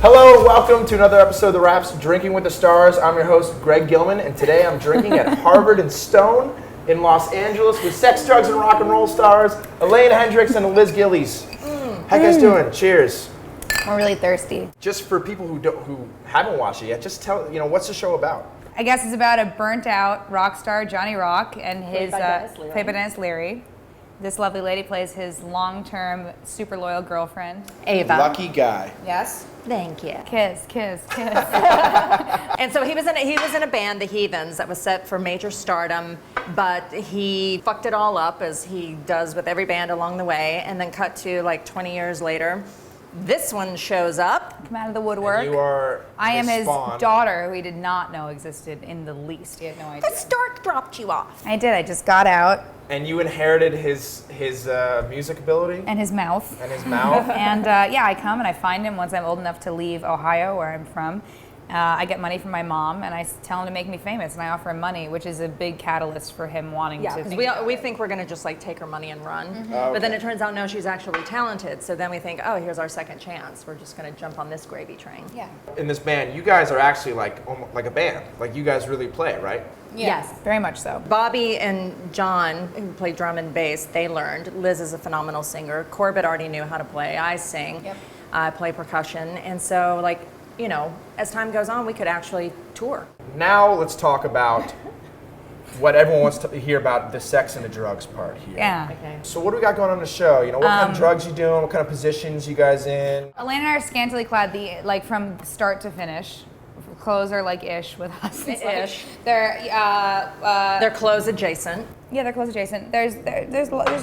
Hello, welcome to another episode of the Raps Drinking with the Stars. I'm your host, Greg Gilman, and today I'm drinking at Harvard and Stone in Los Angeles with Sex, Drugs, and Rock-and-Roll stars, Elaine Hendrix and Liz Gillies. How you guys doing? Cheers. We're really thirsty. Just for people who haven't watched it yet, just tell, what's the show about? I guess it's about a burnt-out rock star, Johnny Rock, and his played by Dennis Leary. This lovely lady plays his long-term, super loyal girlfriend, Ava. Lucky guy. Yes. Thank you. Kiss, kiss, kiss. And so he was in a band, the Heathens, that was set for major stardom, but he fucked it all up as he does with every band along the way. And then cut to like 20 years later, this one shows up. Come out of the woodwork. And you are I am his spawn. daughter, who he did not know existed in the least. He had no idea. The stork dropped you off. I did. I just got out. And you inherited his music ability? And his mouth. And his mouth? And yeah, I come and I find him once I'm old enough to leave Ohio, where I'm from. I get money from my mom, and I tell him to make me famous, and I offer him money, which is a big catalyst for him wanting to. Yeah, because we think we're going to just like take her money and run. Mm-hmm. Okay. But then it turns out, no, she's actually talented. So then we think, oh, here's our second chance. We're just going to jump on this gravy train. Yeah. In this band, you guys are actually almost like a band. Like you guys really play, right? Yes. Very much so. Bobby and John, who play drum and bass, they learned. Liz is a phenomenal singer. Corbett already knew how to play. I sing. Yep. I play percussion. And so, as time goes on, we could actually tour. Now let's talk about what everyone wants to hear about, the sex and the drugs part here. Yeah. Okay. So what do we got going on the show? What kind of drugs you doing? What kind of positions you guys in? Elaine and I are scantily clad, from start to finish. Clothes are ish with us. It's Ish. They're They're clothes adjacent. yeah, they're clothes adjacent. There's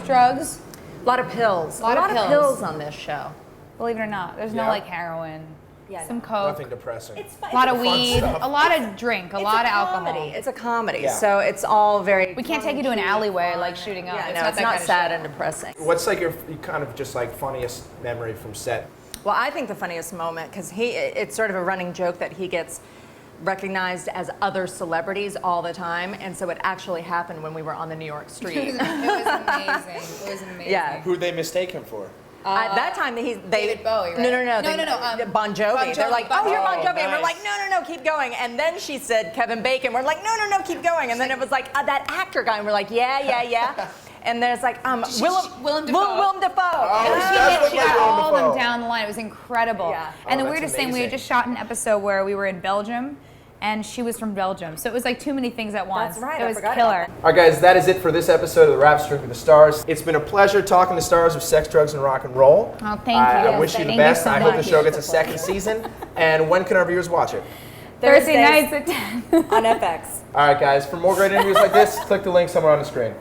drugs. A lot of pills. A lot of of pills. pills on this show. Believe it or not, there's Yeah. no heroin. Yeah, Some no. coke. Nothing depressing. A lot of fun weed, stuff. a lot of drink, a lot of alcohol. It's a comedy, Yeah. so it's all very. We can't take you to an alleyway like shooting up. Yeah, it's no, not it's that not kind of sad show. and depressing. What's like your kind of just like funniest memory from set? Well, I think the funniest moment, because it's sort of a running joke that he gets recognized as other celebrities all the time, and so it actually happened when we were on the New York street. It was amazing. It was amazing. Yeah. Who'd they mistake him for? At that time, they David Bowie, right? No, Bon Jovi. They're like, oh, you're Bon Oh, Jovi, and we're nice. like, no, keep going. And then she said Kevin Bacon. We're like, no, keep going. And then it was like that actor guy, and we're like, yeah. And there's like Willem Dafoe. Willem Dafoe. Oh, And that's she what She Willem got all of Dafoe. them down the line. It was incredible. Yeah. And the that's weirdest thing, we had amazing. just shot an episode where we were in Belgium, and she was from Belgium. So it was like too many things at once. That's right, It I was forgot killer. about All right, guys, that is it for this episode of the Raps Drinking with the Stars. It's been a pleasure talking to stars of Sex, Drugs, and Rock and Roll. Oh, thank you. I Yes, wish you the thank best. so I hope the much. show gets a second season. And when can our viewers watch it? Thursday Thursdays nights at 10. on FX. All right, guys, for more great interviews like this, click the link somewhere on the screen.